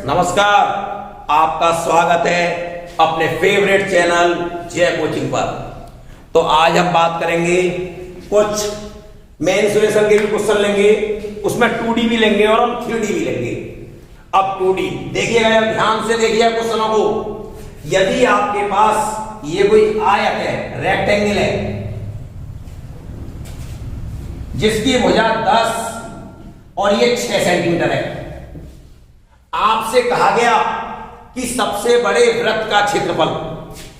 नमस्कार, आपका स्वागत है अपने फेवरेट चैनल जय कोचिंग पर। तो आज हम बात करेंगे कुछ मेंसुरेशन के भी क्वेश्चन लेंगे, उसमें 2D भी लेंगे और हम 3D भी लेंगे। अब 2D देखिएगा, ध्यान से देखिएगा क्वेश्चनों को। यदि आपके पास ये कोई आयत है, रेक्टेंगल है, जिसकी भुजा 10 और ये 6 सेंटीमीटर है, आपसे कहा गया कि सबसे बड़े वृत्त का क्षेत्रफल,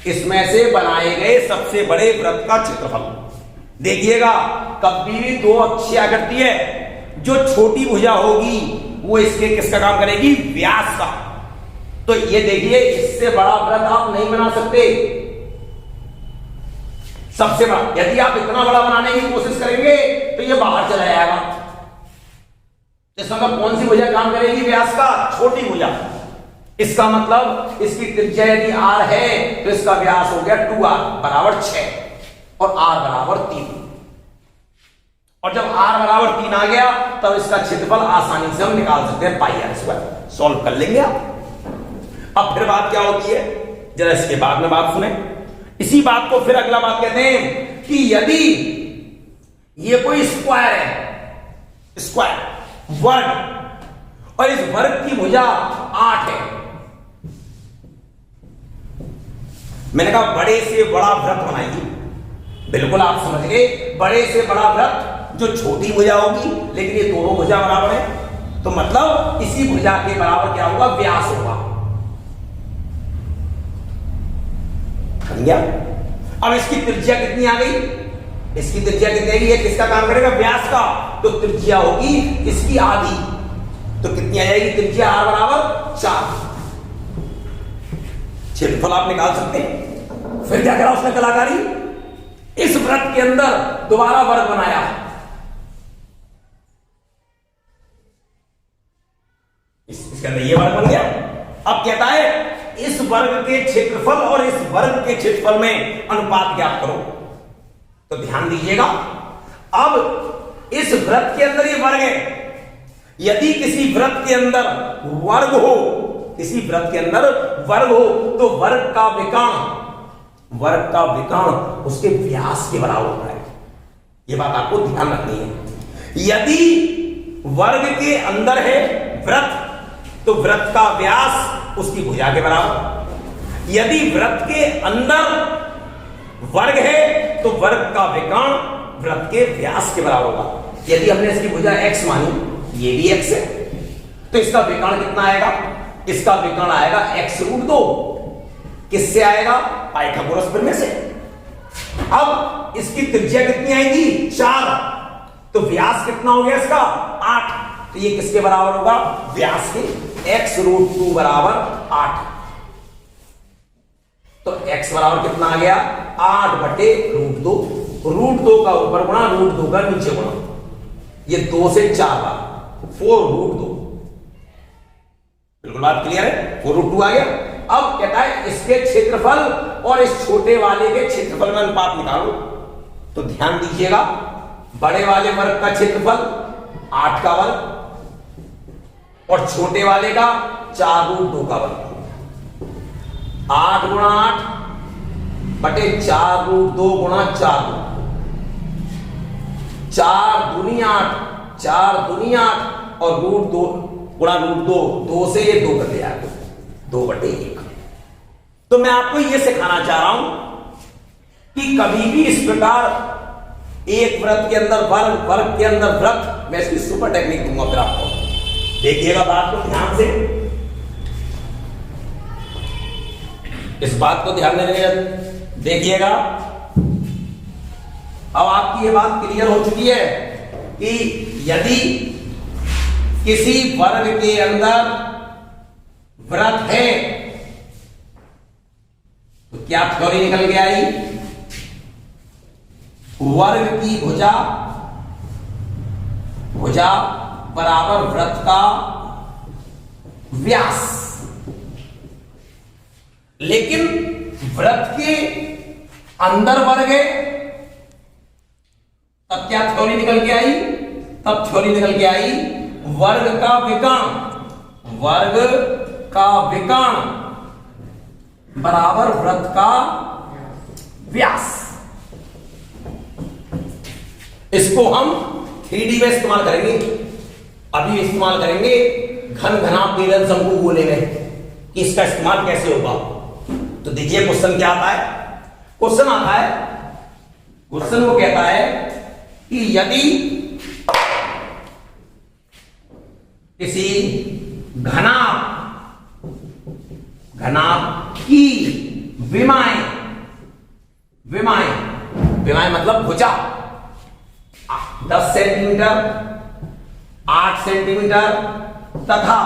इसमें से बनाए गए सबसे बड़े वृत्त का क्षेत्रफल। देखिएगा, कभी भी दो अक्षीय आकृति है, जो छोटी भुजा होगी वो इसके किसका काम करेगी? व्यास का। तो ये देखिए, इससे बड़ा वृत्त आप नहीं बना सकते। सबसे बड़ा, यदि आप इतना बड़ा बनाने की कोशिश करेंगे तो ये बाहर चला जाएगा। इस मतलब कौन सी भुजा काम करेगी? व्यास का, छोटी भुजा। इसका मतलब इसकी त्रिज्या यदि r है तो इसका व्यास हो गया 2r बराबर 6 और r बराबर 3। और जब r बराबर 3 आ गया तब इसका क्षेत्रफल आसानी से हम निकाल सकते हैं, पाई r स्क्वायर। सॉल्व कर लेंगे आप। अब फिर बात क्या होती है, जरा इसके बाद में बात सुने। इसी बात को फिर अगला बात कहते हैं कि यदि ये कोई स्क्वायर है, स्क्वायर वर्ग, और इस वर्ग की भुजा 8 है। मैंने कहा बड़े से बड़ा वृत्त बनाइए। बिल्कुल आप समझ गए, बड़े से बड़ा वृत्त जो छोटी भुजा होगी, लेकिन ये दोनों भुजा बराबर है, तो मतलब इसी भुजा के बराबर क्या होगा? व्यास होगा। समझ गया? अब इसकी त्रिज्या कितनी आ गई? इसकी त्रिज्या कितनी आएगी? ये किसका काम करेगा? व्यास का। तो त्रिज्या होगी इसकी आधी। तो कितनी आ जाएगी त्रिज्या? r बराबर 4। क्षेत्रफल आप निकाल सकते हैं। फिर क्या करा उसने कलाकारी? इस वृत्त के अंदर दोबारा वर्ग बनाया। इसके अंदर ये वर्ग बन गया। अब कहता है इस वर्ग के क्षेत्रफल और इस वर्ग के क्षेत्रफल में अनुपात ज्ञात करो। तो ध्यान दीजिएगा, अब इस वृत्त के अंदर ये वर्ग है। यदि किसी वृत्त के अंदर वर्ग हो, किसी वृत्त के अंदर वर्ग हो, तो वर्ग का विकर्ण उसके व्यास के बराबर होता है। यह बात आपको ध्यान रखनी है। यदि वर्ग के अंदर है वृत्त, तो वृत्त का व्यास उसकी भुजा के बराबर। यदि वृत्त के अंदर वर्ग है तो वर्ग का विकर्ण वृत्त के व्यास के बराबर होगा। यदि हमने इसकी भुजा x मानी, ये भी x है, तो इसका विकर्ण कितना आएगा? इसका विकर्ण आएगा x√2। किससे आएगा? पाइथागोरस में से। अब इसकी त्रिज्या कितनी आएगी? 4। तो व्यास कितना हो गया इसका? 8। तो ये किसके बराबर होगा? व्यास के। x√2 बराबर 8। तो x बराबर कितना आ गया? 8/√2। √2 का ऊपर गुणा, √2 का नीचे गुणा। ये 2 से 4 बार 4√2। बिल्कुल बात क्लियर है? 4√2 आ गया। अब कहता है इसके क्षेत्रफल और इस छोटे वाले के क्षेत्रफल में अनुपात निकालो। तो ध्यान दीजिएगा, बड़े वाले वर्ग का क्षेत्रफल 8 का वर्ग और छोटे वाले का 4√2 का वर्ग। 8 × 8 बटे 4√2 गुणा 4। 4 दूनी 8, 4 दूनी 8 और √2 गुणा √2, 2 से ये 2 कर दिया, 2/1। तो मैं आपको ये सिखाना चाह रहा हूं कि कभी भी इस प्रकार एक वृत्त के अंदर वर्ग, वर्ग के अंदर वृत्त, मैं इसकी सुपर टेक्निक दूंगा फिर आपको। देखिएगा बात को ध्यान से, इस बात को ध्यान देने देखिएगा। अब आपकी ये बात क्लियर हो चुकी है कि यदि किसी वर्ग के अंदर वृत्त है तो क्या थ्योरी निकल के आई? वर्ग की भुजा बराबर वृत्त का व्यास। लेकिन वृत्त के अंदर वर्ग है, तब क्या थ्योरी निकल के आई? तब थ्योरी निकल के आई वर्ग का विकर्ण, वर्ग का विकर्ण बराबर वृत्त का व्यास। इसको हम 3D में इस्तेमाल करेंगे। अभी इस्तेमाल करेंगे घन घनाभ बेलन शंकु गोले में कि इसका इस्तेमाल कैसे होगा। तो देखिए क्वेश्चन क्या आता है। क्वेश्चन आता है, क्वेश्चन वो कहता है कि यदि किसी घनाभ की विमाएं मतलब भुजा 10 सेंटीमीटर, 8 सेंटीमीटर तथा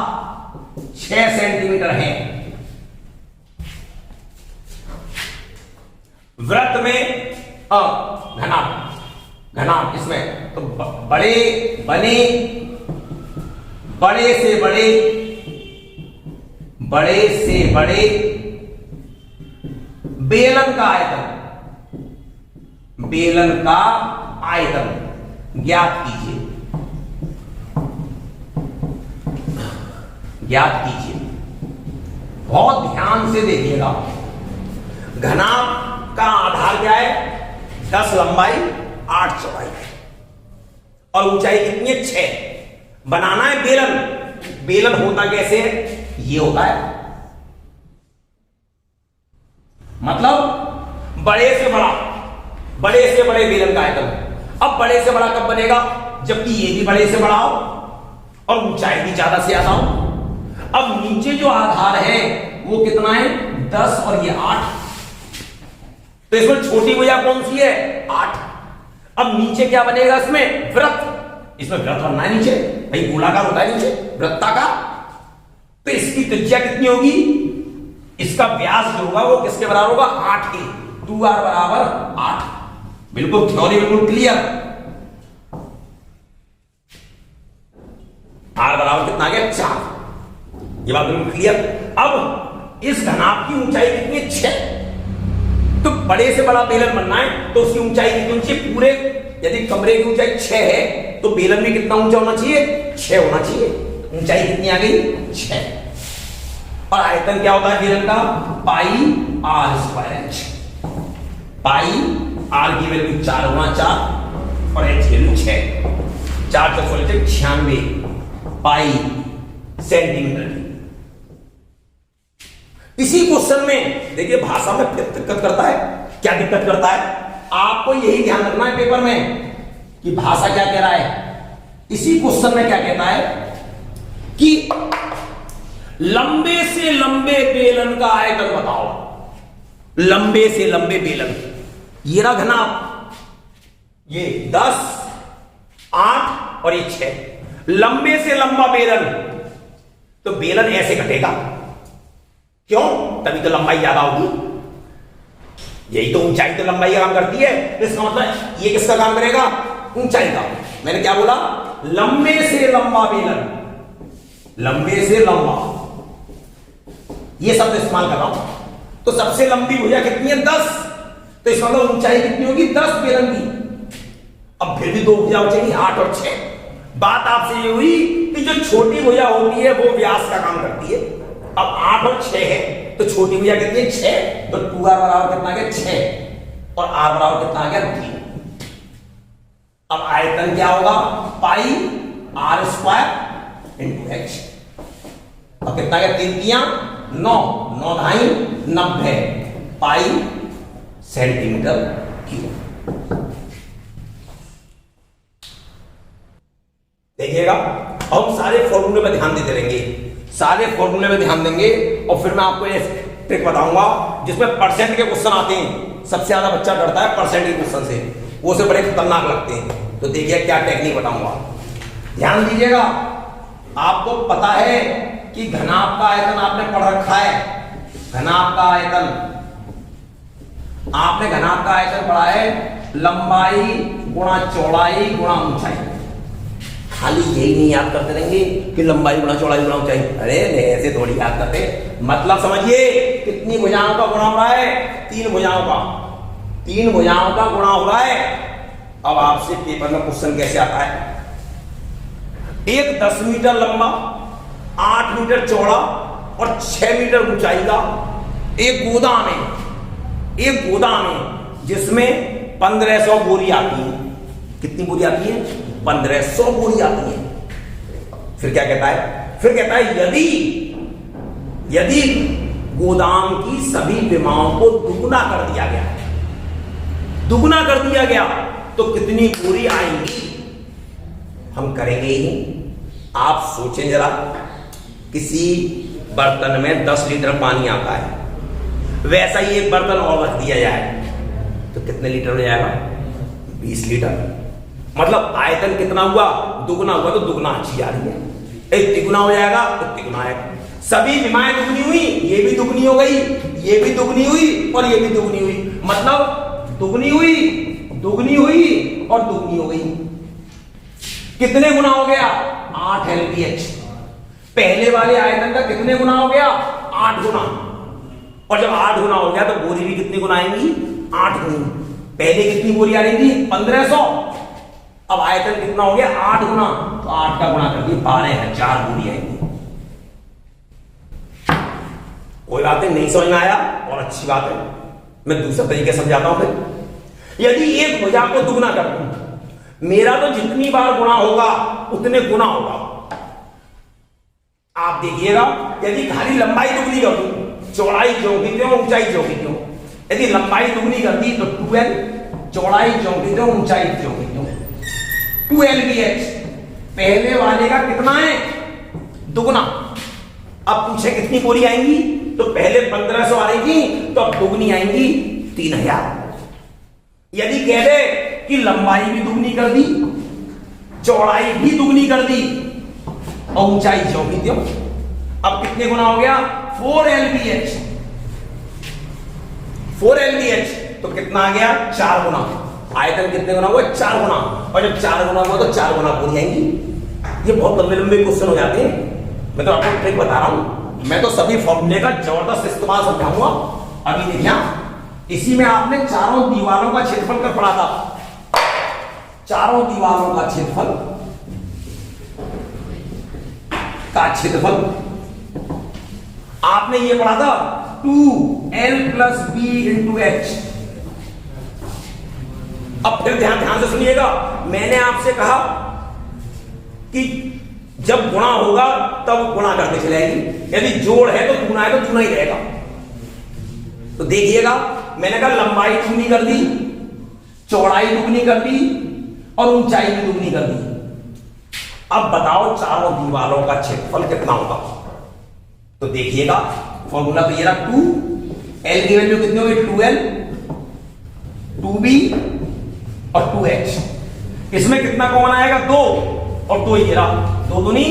6 सेंटीमीटर है। वृत्त में घनाभ इसमें तो बड़े से बड़े बेलन का आयतन ज्ञात कीजिए। बहुत ध्यान से देखिएगा। घनाभ का आधार क्या है? 10 लंबाई 8 चौड़ाई और ऊंचाई कितनी है? 6। बनाना है बेलन होता कैसे है? ये होता है मतलब बड़े से बड़े बेलन का आयतन। अब बड़े से बड़ा कब बनेगा? जबकि ये भी बड़े से बड़ा हो और ऊंचाई भी ज्यादा से ज्यादा हो। अब नीचे जो आधार है वो कितना है? 10 और ये 8। तो इसमें छोटी भुजा कौन सी है? 8। अब नीचे क्या बनेगा? इसमें वृत्त बनना है नीचे। भाई गोलाकार होता है नीचे वृत्ताकार। तो इसकी त्रिज्या कितनी होगी? इसका व्यास जो होगा वो किसके बराबर होगा? 8 के। 2r बराबर 8। बिल्कुल थ्योरी बिल्कुल क्लियर। r बराबर कितना आ गया? 4। ये बात बिल्कुल क्लियर। अब इस घनाभ की ऊंचाई कितनी है? 6। तो बड़े से बड़ा बेलन बनना है तो उसकी ऊंचाई कितनी ऊंची? पूरे यदि कमरे की ऊंचाई 6 है तो बेलन में कितना ऊंचा होना चाहिए? 6 होना चाहिए। ऊंचाई कितनी आ गई? 6। और आयतन क्या होता है बेलन का? Pi R square H. Pi R की वैल्यू 4 गुणा 4 और एच की वैल्यू 6। 4 × 4 = 96 pi centimetre. इसी क्वेश्चन में देखिए भाषा में दिक्कत करता है। क्या दिक्कत करता है? आपको यही ध्यान रखना है पेपर में कि भाषा क्या कह रहा है। इसी क्वेश्चन में क्या कहता है कि लंबे से लंबे बेलन का आयतन बताओ। लंबे से लंबे बेलन, ये रहा घनाभ, ये 10, 8 और ये 6। लंबे से लंबा बेलन, तो बेलन ऐसे कटेगा। क्यों? तभी तो लंबाई ज्यादा होगी। यही तो ऊंचाई तो लंबाई का काम करती है। इसका मतलब ये किसका काम करेगा? ऊंचाई का। मैंने क्या बोला? लंबे से लंबा बेलन, लंबे से लंबा, ये शब्द इस्तेमाल कर रहा हूं। तो सबसे लंबी भुजा कितनी है? 10। तो इसका मतलब ऊंचाई कितनी होगी? 10 बेलन की। अब फिर भी 2 भुजा हो जाएगी, 8 और 6। बात आपसे ये हुई कि जो छोटी भुजा होती है वो व्यास का काम करती है। अब 8 और 6 है तो छोटी भुजा कितनी है? 6। तो 2r बराबर कितना आ गया? 6 और r बराबर कितना आ गया? 3। अब आयतन क्या होगा? पाई आर स्क्वायर इंटू एच। अब कितना गया? 3 तियां 9, 9 ढाई 90 पाई सेंटीमीटर क्यूब। देखिएगा हम सारे फॉर्मूले में ध्यान देते रहेंगे, सारे फॉर्मूले में ध्यान देंगे और फिर मैं आपको ये ट्रिक बताऊंगा जिसमें परसेंट के क्वेश्चन आते हैं। सबसे ज्यादा बच्चा डरता है परसेंट के क्वेश्चन से, वो से बड़े खतरनाक लगते हैं। तो देखिए क्या टेक्निक बताऊंगा, ध्यान दीजिएगा। आपको पता है कि घनाभ का आयतन आपने पढ़ रखा है। घनाभ का आयतन आपने घनाभ का आयतन पढ़ा है, लंबाई गुणा चौड़ाई गुणा ऊंचाई। खाली यही नहीं याद करते रहेंगे कि लंबाई गुणा चौड़ाई गुणा ऊंचाई। अरे नहीं, ऐसे थोड़ी याद करते। मतलब समझिए कितनी भुजाओं का गुणा हो रहा है? 3 भुजाओं का। 3 भुजाओं का गुणा हो रहा है। अब आपसे पेपर में क्वेश्चन कैसे आता है? एक 10 मीटर लंबा, 8 मीटर चौड़ा और 6 मीटर ऊंचाई का एक गोदाम है जिसमें 1500 बोरी आती है। कितनी बोरी आती है? 1500 बोरी आती है। फिर क्या कहता है? फिर कहता है यदि गोदाम की सभी विमाओं को दुगुना कर दिया गया तो कितनी बोरी आएंगी? हम करेंगे ही। आप सोचें जरा, किसी बर्तन में 10 लीटर पानी आता है, वैसा ही एक बर्तन और रख दिया जाए तो कितने लीटर हो जाएगा? 20 लीटर। मतलब आयतन कितना हुआ? दुगुना हुआ तो दुगुना अच्छी जा रही है। एक तिगुना हो जाएगा तो तिगुना आएगा। सभी विमाएं दुगनी हुई, ये भी दुगनी हो गई, ये भी दुगनी हुई और ये भी दुगनी हुई। मतलब दुगनी हुई और दुगनी हो गई। कितने गुना हो गया? 8 LPH। पहले वाले आयतन का कितने गुना हो गया? 8 गुना। और जब 8 गुना हो गया तो बोरी भी कितनी गुना आएंगी? 8 गुना। पहले कितनी बोरी आ रही थी? 1500। अब आयतन कितना हो गया? 8 गुना। तो 8 का गुणा कर दिए, 12,000 बोरी आएंगी। कोई बात नहीं समझ में आया? और अच्छी बात है, मैं दूसरा तरीके समझाता हूं। फिर यदि एक भुजा को दुगना कर दूं, मेरा तो जितनी बार गुणा होगा उतने गुना होगा। आप देखिएगा, यदि खाली लंबाई दुगनी कर दूं, चौड़ाई जो की त्यों, ऊंचाई जो की त्यों। यदि लंबाई दुगनी कर दी तो 2L, चौड़ाई जो की त्यों, ऊंचाई जो की त्यों। 2LBH। पहले वाले का कितना है? दुगना। अब पूछे कितनी बोरी आएंगी? तो पहले 1500 आ रही थी, तो अब दुगनी आएंगी 3000। यदि कह दे कि लंबाई भी दुगनी कर दी, चौड़ाई भी दुगनी कर दी और ऊंचाई जो भी त्यों, अब कितने गुना हो गया? 4LBH। 4LBH तो कितना आ गया? 4 गुना। आयतन कितने गुना हुआ? 4 गुना। और जब 4 गुना हुआ तो 4 गुना बोरी आएंगी। ये बहुत लंबे लंबे क्वेश्चन हो जाते हैं। मैं तो आपको ट्रिक बता रहा हूं। मैं तो सभी फॉर्मूले का जबरदस्त इस्तेमाल समझाऊंगा। अभी देखिए, इसी में आपने चारों दीवारों का क्षेत्रफल कर पढ़ा था। चारों दीवारों का क्षेत्रफल आपने ये पढ़ा था 2L + B × H। अब फिर ध्यान से सुनिएगा, मैंने आपसे कहा कि जब गुणा होगा तब गुणा करते चले आएगी। यदि जोड़ है तो गुणा है तो गुणा ही रहेगा। तो देखिएगा, मैंने कहा लंबाई दुगनी कर दी, चौड़ाई दुगनी कर दी और ऊंचाई भी दुगनी कर दी। अब बताओ चारों दीवारों का क्षेत्रफल कितना होगा? तो देखिएगा, फॉर्मूला तो ये रहा, 2L की वैल्यू कितनी होगी? 2L, 2B और 2H। इसमें कितना कॉमन आएगा? 2 और 2 ये रहा, 2 दूनी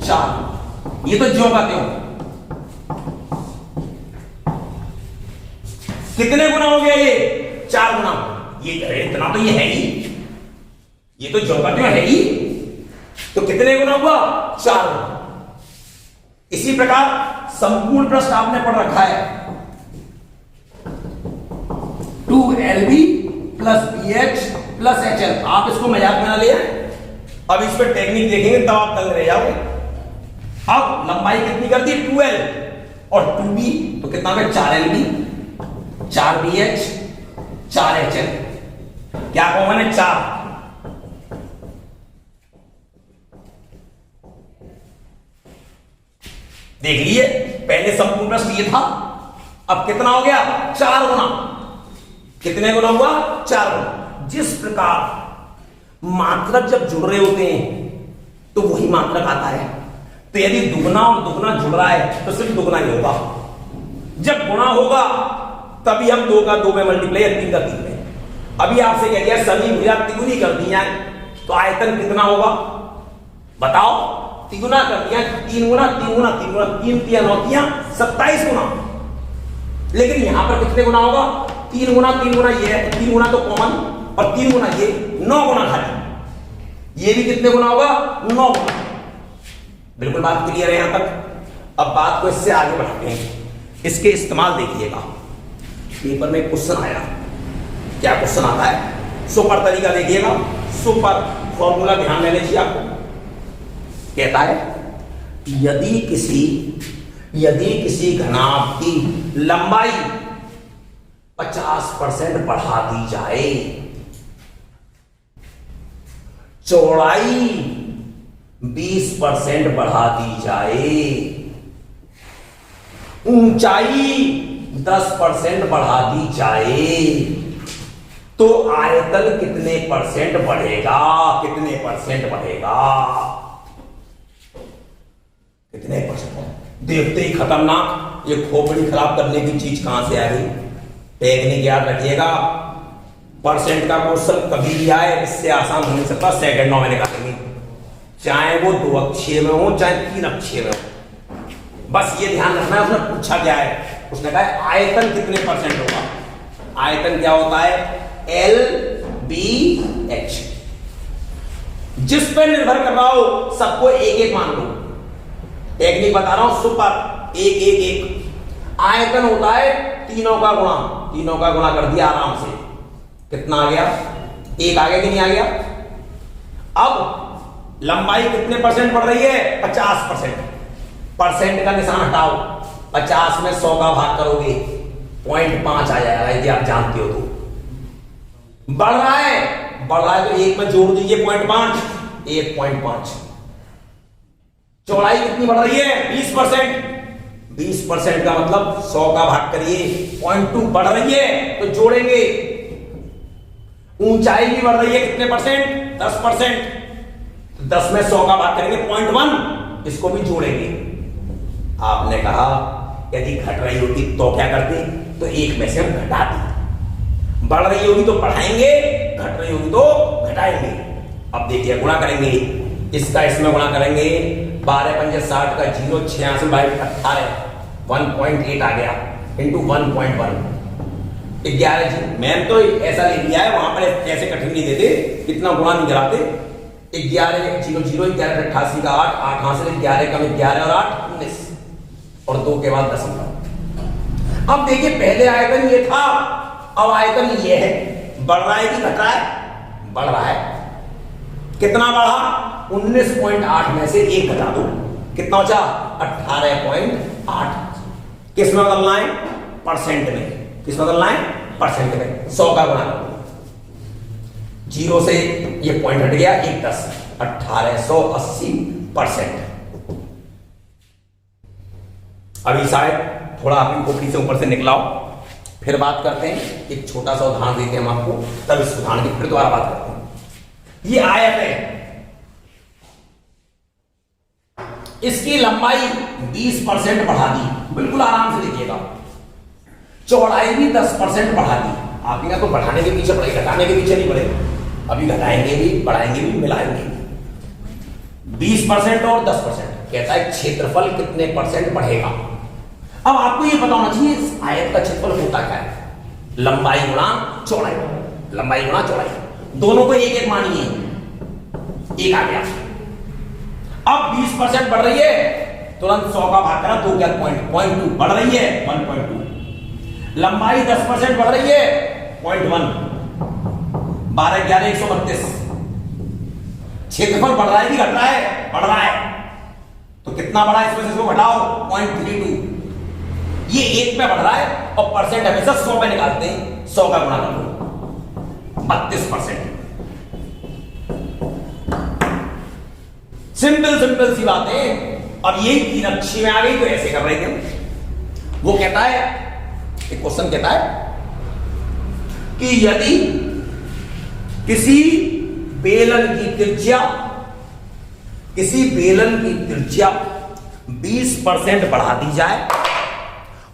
4। ये तो जो बातें हो, कितने गुना हो गया? ये 4 गुना। ये इतना तो ये है ही, ये तो जो बातें है ही। तो कितने गुना हुआ? 4 गुना। इसी प्रकार संपूर्ण पृष्ठ आपने पढ़ रखा है, 2LB + BH + HL। आप इसको मजाक में ना ले। अब इस पर टेक्निक देखेंगे तब आप तंग रह जाओगे। अब लंबाई कितनी कर दी? 2L और 2B तो कितना हो गया? 4LB, 4BH, 4HL। क्या कॉमन है? 4। देख लिए, पहले संपूर्ण पृष्ठ ये था, अब कितना हो गया? 4 गुना। कितने गुना हुआ? 4 गुना। जिस प्रकार मात्रक जब जुड़ रहे होते हैं तो वही मात्रक आता है। तो यदि दुगना और दुगना जुड़ रहा है तो सिर्फ दुगना ही होगा। जब गुणा होगा तभी हम 2 का 2 में मल्टीप्लाई, 3 का 3 में। अभी आपसे कह दिया सभी भुजा तिगुनी कर दी है, तो आयतन कितना होगा? बताओ। तिगुना कर दिया, 3 गुना 3 गुना 3 गुना 3 3 9 27 गुना। लेकिन यहां पर कितने गुना होगा? 3 गुना 3 गुना ये है, 3 गुना तो कॉमन और 3 गुना ये, 9 गुना खाली। ये भी कितने गुना होगा? 9 गुना। बिल्कुल बात क्लियर है यहां तक। अब बात को इससे आगे बढ़ाते हैं, इसके इस्तेमाल देखिएगा। पेपर में क्वेश्चन आया, क्या क्वेश्चन आता है? सुपर तरीका देखिएगा, सुपर फॉर्मूला ध्यान में लीजिए। आपको कहता है यदि किसी यदि किसी घनाभ की लंबाई 50% बढ़ा दी जाए, चौड़ाई 20% बढ़ा दी जाए, ऊंचाई 10% बढ़ा दी जाए, तो आयतन कितने परसेंट बढ़ेगा? कितने परसेंट बढ़ेगा? कितने परसेंट? देखते ही खतरनाक, ये खोपड़ी खराब करने की चीज कहां से आ गई? टेक्निक याद रखिएगा, परसेंट का क्वेश्चन कभी भी आए इससे आसान हो नहीं सकता, सेकंडों में निकालेंगे, चाहे वो 2 अक्षय में हो चाहे 3 अक्षय में हो। बस ये ध्यान रखना है। उसने पूछा क्या है? उसने कहा आयतन कितने परसेंट होगा। आयतन क्या होता है? LBH। जिस पर निर्भर कर रहा हो सबको एक एक मान लो। टेक्निक बता रहा हूं, सुपर 1 1 1। आयतन होता है तीनों का गुणा, तीनों का गुणा कर दिया आराम से, कितना आ गया? 1 आ गया कि नहीं आ गया? अब लंबाई कितने परसेंट बढ़ रही है? 50%। परसेंट का निशान हटाओ, 50 में 100 का भाग करोगे 0.5 आ जाएगा, यदि आप जानते हो तो। बढ़ रहा है तो 1 में जोड़ दीजिए 0.5, 1.5। चौड़ाई कितनी बढ़ रही है? 20%। 20% का मतलब 100 का भाग करिए 0.2, बढ़ रही है तो जोड़ेंगे। ऊंचाई भी बढ़ रही है, कितने परसेंट? 10%। 10 में 100 का भाग करेंगे 0.1, इसको भी जोड़ेंगे। आपने कहा यदि घट रही होती तो क्या करते? तो 1 में से हम घटाते। बढ़ रही होगी तो बढ़ाएंगे, घट रही होगी तो घटाएंगे। अब देखिए गुणा करेंगे, इसका इसमें गुणा करेंगे, 12 पंजे 60 का 0, 86 बाई 18, 1.8 आ गया इंटू 1.1, 11 जी। मैंने तो ऐसा ले लिया है, वहां पर ऐसे कठिन नहीं देते, इतना गुणा नहीं कराते। 11 0 0 11 88 का 8, 8 हासिल 11 कम 11 और 8 19 और 2 के बाद दशमलव। अब देखिए पहले आयतन ये था, अब आयतन ये है। बढ़ रहा है कि घट रहा है? बढ़ रहा है। कितना बढ़ा? 19.8 में से 1 घटा दो, कितना बचा? 18.8। किस में बदलना है? परसेंट में। किस में बदलना है? परसेंट में। 100 का गुणा करो, 0 से ये पॉइंट हट गया, 1 10, 1880%। अभी शायद थोड़ा अपनी खोपड़ी से ऊपर से निकलाओ, फिर बात करते हैं। एक छोटा सा उदाहरण देते हैं हम आपको, तब इस उदाहरण की फिर दोबारा बात करते हैं। ये आयत है, इसकी लंबाई 20% बढ़ा दी, बिल्कुल आराम से लिखिएगा। चौड़ाई भी 10% बढ़ा दी। आप यहाँ तो बढ़ाने के पीछे पड़े, घटाने के पीछे नहीं पड़े। अभी घटाएंगे भी, बढ़ाएंगे भी, मिलाएंगे। 20% और 10%। कहता है क्षेत्रफल कितने परसेंट बढ़ेगा। अब आपको ये पता होना चाहिए इस आयत का क्षेत्रफल होता क्या है? लंबाई गुणा चौड़ाई, लंबाई गुणा चौड़ाई, दोनों को एक एक मानिए, 1 आ गया। अब 20% बढ़ रही है, तुरंत 100 का भाग करा, 2 क्या 0.2, बढ़ रही है 1.2। लंबाई 10% बढ़ रही है 0.1, 12 11 132। क्षेत्रफल बढ़ रहा है कि घट रहा है? बढ़ रहा है। तो कितना बढ़ा? इसमें से इसको घटाओ 0.32। ये 1 पे बढ़ रहा है और परसेंट हमेशा 100 पे निकालते हैं, 100 का गुणा कर लो, 32%। सिंपल सिंपल सी बात है। अब यही 3 अक्षी में आ गई, तो ऐसे कर रहे थे। वो कहता है, एक क्वेश्चन कहता है कि यदि किसी बेलन की त्रिज्या 20% बढ़ा दी जाए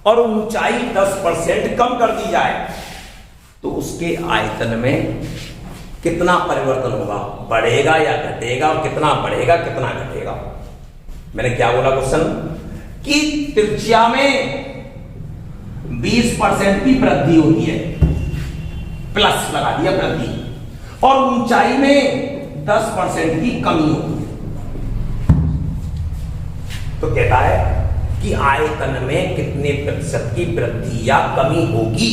और ऊंचाई 10% कम कर दी जाए, तो उसके आयतन में कितना परिवर्तन होगा? बढ़ेगा या घटेगा? और कितना बढ़ेगा कितना घटेगा? मैंने क्या बोला क्वेश्चन? कि त्रिज्या में 20% की वृद्धि होती है, प्लस लगा दिया वृद्धि, और ऊंचाई में 10% की कमी होती है। तो कहता है कि आयतन में कितने प्रतिशत की वृद्धि या कमी होगी।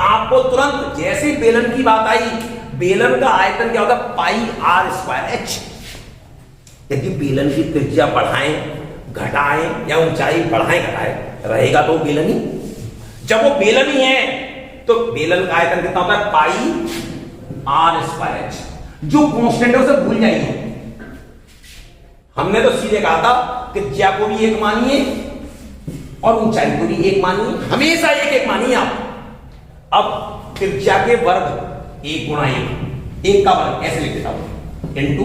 आपको तुरंत जैसे बेलन की बात आई, बेलन का आयतन क्या होगा? पाई r² h। यदि बेलन की त्रिज्या बढ़ाएं घटाएं या ऊंचाई बढ़ाएं घटाएं, रहेगा तो बेलनी। जब वो बेलनी है तो बेलन का आयतन कितना होता है, पाई आर स्क्वायर एच। जो कांस्टेंट है उसे भूल जाइए। हमने तो सीधे कहा था त्रिज्या को भी एक मानिए और ऊंचाई को भी एक मानिए, हमेशा एक एक मानिए आप। अब त्रिज्या के वर्ग एक गुणा एक का वर्ग ऐसे लिख देता हूं, इंटू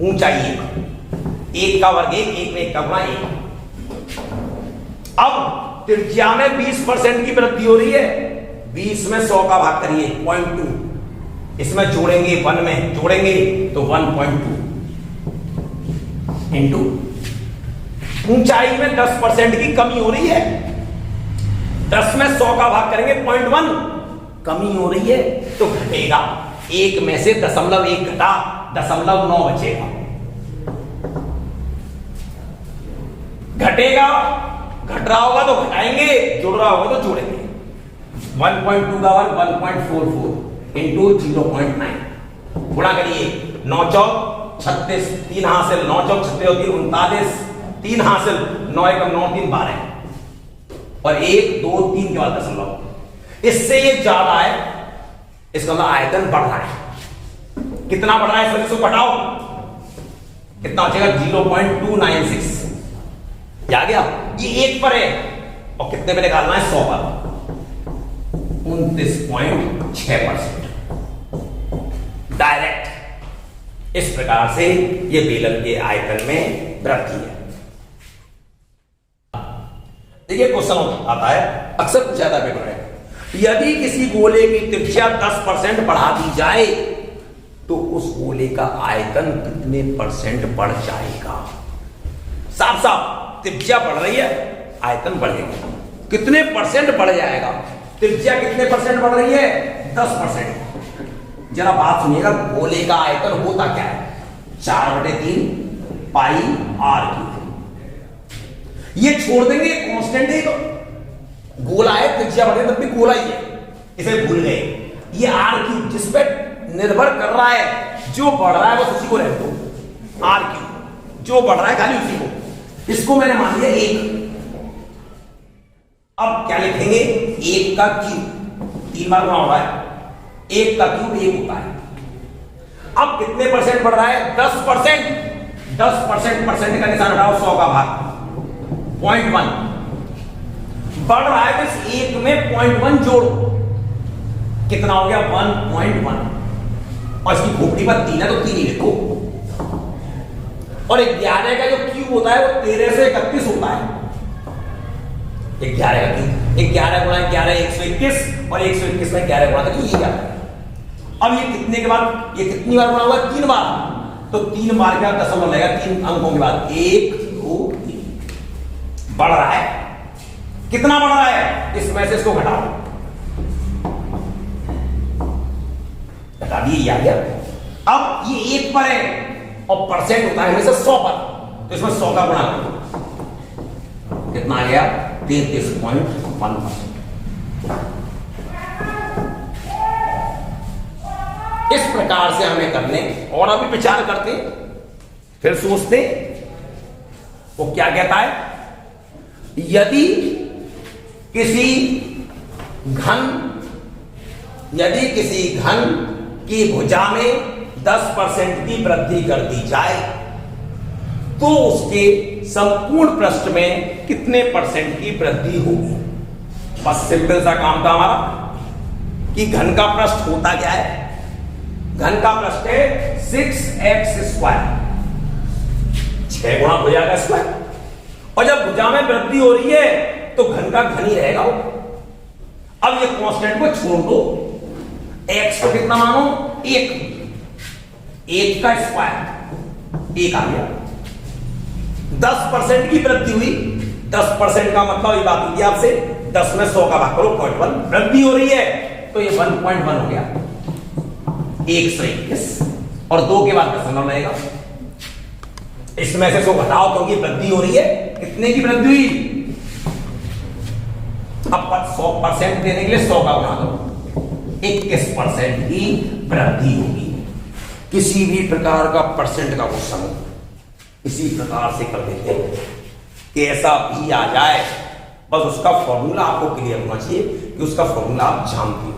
ऊंचाई एक का वर्ग एक में एक का गुणा एक। अब त्रिज्या में 20% की वृद्धि हो रही है, 20 में 100 का भाग करिए 0.2, इसमें जोड़ेंगे 1 में जोड़ेंगे तो 1.2 इंटू ऊंचाई में 10% की कमी हो रही है, 10 में 100 का भाग करेंगे 0.1 कमी हो रही है तो घटेगा, एक में से 0.1 घटा 0.9 बचेगा। घटेगा, घट रहा होगा तो घटाएंगे, जुड़ रहा होगा तो जोड़ेंगे। 1.2 का वर्ग 1.44 इंटू 0.9 गुणा करिए, 9 चौक 36, 3 हासिल, 9 चौक 36 होती है 39, 3 हासिल, 9 एकम 9 3 12 और 1 2 3 के बाद दशमलव। इससे ये ज्यादा है, इसका मतलब आयतन बढ़ रहा है। कितना बढ़ रहा है, इसको घटाओ, कितना बचेगा 0.296। आ गया, ये 1 पर है और कितने पे निकालना है, 100 पर 29.6% डायरेक्ट। इस प्रकार से ये बेलन के आयतन में वृद्धि है। देखिए क्वेश्चन आता है, अक्सर पूछा जाता है पेपर में, यदि किसी गोले की त्रिज्या 10% बढ़ा दी जाए तो उस गोले का आयतन कितने परसेंट बढ़ जाएगा। साफ साफ त्रिज्या बढ़ रही है, आयतन बढ़ेगा, कितने परसेंट बढ़ जाएगा। त्रिज्या कितने परसेंट बढ़ रही है, 10%। जरा बात सुनिएगा, गोले का आयतन होता क्या है, 4/3 पाई आर क्यूब। ये छोड़ देंगे, कांस्टेंट है तो गोला है, त्रिज्या बढ़े तब भी गोला ही है, इसे भूल गए। ये आर क्यूब जिस पे निर्भर कर रहा है, जो बढ़ रहा है बस उसी को रहने दो, आर क्यूब जो बढ़ रहा है खाली उसी को। इसको मैंने मान लिया 1। अब क्या लिखेंगे, 1 का क्यूब 3 बार गुणा हो रहा है, 1 का क्यूब 1 होता है। अब कितने परसेंट बढ़ रहा है, 10%। 10% परसेंट का निशान हटाओ, 100 का भाग 0.1 बढ़ रहा है, तो इस 1 में 0.1 जोड़ो, कितना हो गया 1.1। और इसकी खोपड़ी पर 3 है तो 3 ही लिखो। और 11 का जो क्यूब होता है वो 13 से 31 होता है। 11 का क्यूब 11 गुणा 11 121 और 121 में 11 गुणा, तो ये क्या है। अब ये कितने के बाद, ये कितनी बार गुणा हुआ, 3 बार, तो 3 बार का दशमलव लगेगा 3 अंकों के बाद, 1 2 3 बढ़ रहा है। कितना बढ़ रहा है, इसमें से इसको घटाओ, घटा दिए, आ गया। अब ये 1 पर है और परसेंट होता है हमेशा 100 पर, तो इसमें 100 का गुणा करो, कितना आ गया 33.1%। इस प्रकार से हमें करने और अभी विचार करते, फिर सोचते, वो क्या कहता है, यदि किसी घन की भुजा में 10% की वृद्धि कर दी जाए तो उसके संपूर्ण पृष्ठ में कितने परसेंट की वृद्धि होगी। बस सिंपल सा काम था हमारा कि घन का पृष्ठ होता क्या है, घन का पृष्ठ है 6x², 6 गुणा भुजा का स्क्वायर। और जब भुजा में वृद्धि हो रही है तो घन का घन ही रहेगा। अब ये कांस्टेंट को छोड़ दो, x को कितना मानो 1 का स्क्वायर 1 आ गया। 10% की वृद्धि हुई, 10% का मतलब ये बात हुई आपसे, 10 में 100 का भाग करो 0.1, वृद्धि हो रही है तो ये 1.1 हो गया, 121 और 2 के बाद दशमलव रहेगा। इसमें से 100 घटाओ क्योंकि वृद्धि हो रही है। कितने की वृद्धि हुई, अब 100% देने के लिए 100 का गुणा करो, 21% की वृद्धि होगी। किसी भी प्रकार का परसेंट का क्वेश्चन इसी प्रकार से कर देते हैं। कि ऐसा भी आ जाए, बस उसका फॉर्मूला आपको क्लियर होना चाहिए कि उसका फॉर्मूला आप जानते हो।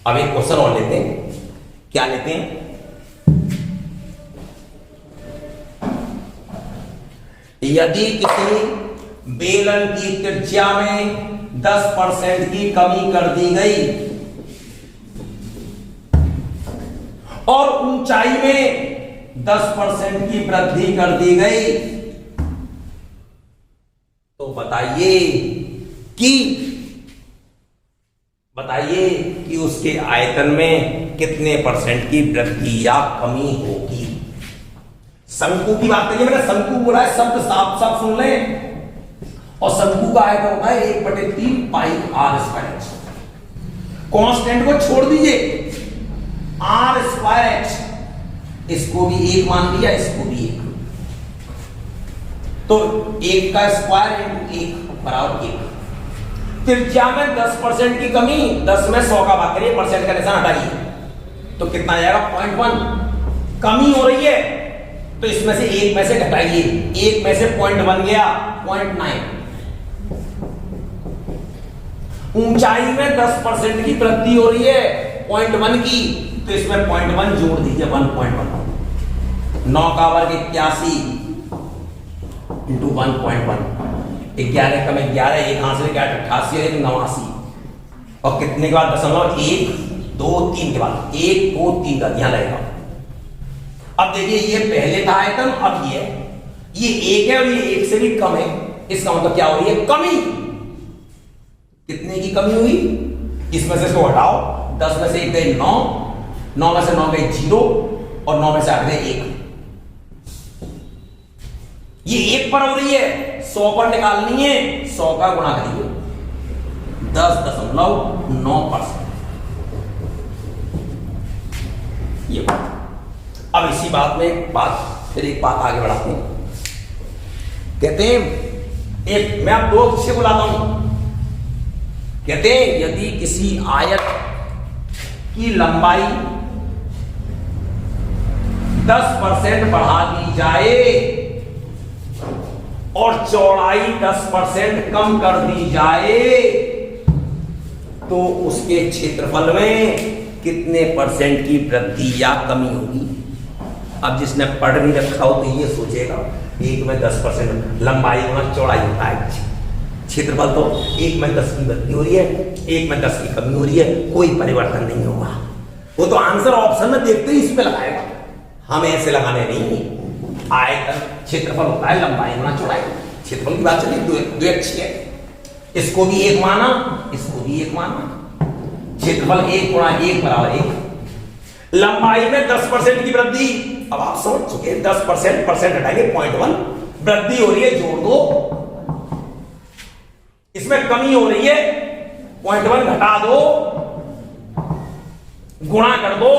अब एक क्वेश्चन और लेते हैं। क्या लेते हैं? यदि किसी बेलन की त्रिज्या में 10% की कमी कर दी गई और ऊंचाई में 10% की वृद्धि कर दी गई, तो बताइए कि उसके आयतन में कितने परसेंट की वृद्धि या कमी होगी। शंकु की बात करिए, मैंने शंकु बोला है, शब्द साफ साफ सुन लें। और शंकु का आयतन होता है 1/3 पाई आर स्क्वायर। कांस्टेंट को छोड़ दीजिए, आर स्क्वायर, इसको भी 1 मान लिया, इसको भी 1, तो 1 का स्क्वायर इंटू 1 बराबर 1। त्रिज्या में 10% की कमी, 10 में 100 का भाग करिए, परसेंट का निशान हटाइए, तो कितना आ जाएगा? 0.1। कमी हो रही है तो इसमें से 1 में से घटाइए, 1 में से 0.1 गया, 0.9। ऊंचाई में 10% की वृद्धि हो रही है 0.1 की, तो इसमें 0.1 जोड़ दीजिए, 1.1। 9 का वर्ग 81 इंटू 1.1, 11 कम 11, 1 हाथ से 88, 89, और कितने के बाद दशमलव? 1 2 3 के बाद 1 2 3 का ध्यान रहेगा। अब देखिए ये पहले था आयतन, अब ये 1 है और ये 1 से भी कम है, इसका मतलब क्या हो रही है? कमी। कितने की कमी हुई? इसमें से इसको हटाओ, 10 में से 1 गए 9, 9 में से 9 गए 0, और 9 में से 8 गए 1। ये 1 पर हो रही है, 100 पर निकालनी है, 100 का गुणा करिए, 10.9%। ये बात। अब इसी बात में एक बात आगे बढ़ाते हैं। कहते हैं मैं आप 2 से बुलाता हूं। कहते हैं यदि किसी आयत की लंबाई 10% बढ़ा दी जाए और चौड़ाई 10% कम कर दी जाए, तो उसके क्षेत्रफल में कितने परसेंट की वृद्धि या कमी होगी? अब जिसने पढ़ नहीं रखा हो तो ये सोचेगा 1 में 10% लंबाई गुना चौड़ाई होता है, क्षेत्रफल तो 1 में 10 की वृद्धि हो रही है, 1 में 10 की कमी हो रही है, कोई परिवर्तन नहीं होगा। वो तो आंसर ऑप्शन में देखते ही इस पे लगाएगा, हमें ऐसे लगाने नहीं। आयतन क्षेत्रफल होता है लंबाई गुना चौड़ाई, क्षेत्रफल की बात चली, द्विअक्षीय है, इसको भी 1 माना, इसको भी 1 माना, क्षेत्रफल 1 गुणा 1 बराबर 1। लंबाई में 10% की वृद्धि, अब आप समझ चुके हैं, 10% परसेंट हटाएंगे 0.1, वृद्धि हो रही है जोड़ दो, इसमें कमी हो रही है 0.1 घटा दो, गुणा कर दो,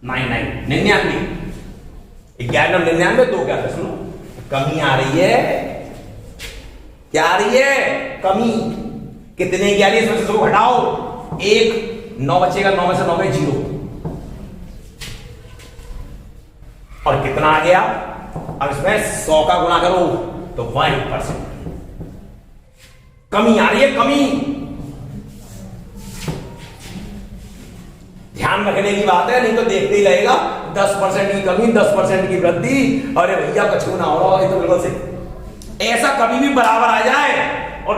99, 99, 2 क्या सुनो, कमी आ रही है, क्या आ रही है? कमी। कितने की आ रही है? इसमें से 100 घटाओ, 1, 9 बचेगा, 9 में से 9 गए 0, और कितना आ गया? अब इसमें 100 का गुणा करो तो 1%। कमी आ रही है, कमी। ध्यान रखने की बात है, नहीं तो देखते ही रहेगा 10% की कमी, 10% की वृद्धि, अरे भैया कछु ना हो रहा है, तो बिल्कुल से ऐसा कभी भी बराबर आ जाए और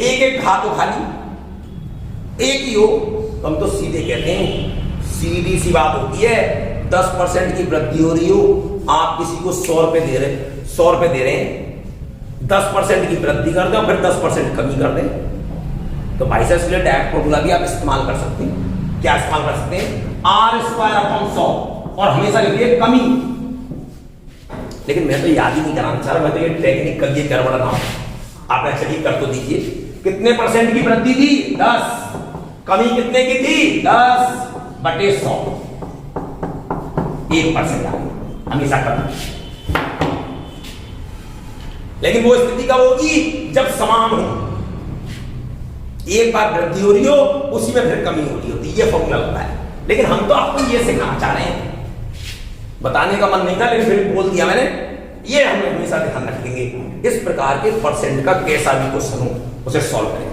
एक एक खा तो खाली एक ही हो, तो हम तो सीधे कहते हैं, सीधी सी बात होती है, 10% की वृद्धि हो रही हो, आप किसी को 100 रुपए दे रहे हैं, 10% की वृद्धि कर दो, फिर 10% कमी कर दें, तो भाई साहब इसलिए डायरेक्ट फॉर्मूला भी आप इस्तेमाल कर सकते हैं। क्या इस्तेमाल कर सकते हैं? r²/100, और हमेशा लिखिए कमी। लेकिन मैं तो याद ही नहीं कराना चाह रहा, मैं तो ये टेक्निक कर दिए गड़बड़ ना हो, आप चलिए कर तो दीजिए। कितने परसेंट की वृद्धि थी? 10। कमी कितने की थी? 10/100, 1% आ गई, हमेशा कमी। लेकिन वो स्थिति कब होगी? जब समान हो, एक बार वृद्धि हो रही हो, उसी में फिर कमी हो रही होती है, ये फॉर्मूला होता है। लेकिन हम तो आपको ये सिखाना चाह रहे हैं, बताने का मन नहीं था लेकिन फिर बोल दिया मैंने। ये हमें हमेशा ध्यान रखेंगे। इस प्रकार के परसेंट का कैसा भी क्वेश्चन हो उसे सॉल्व करें।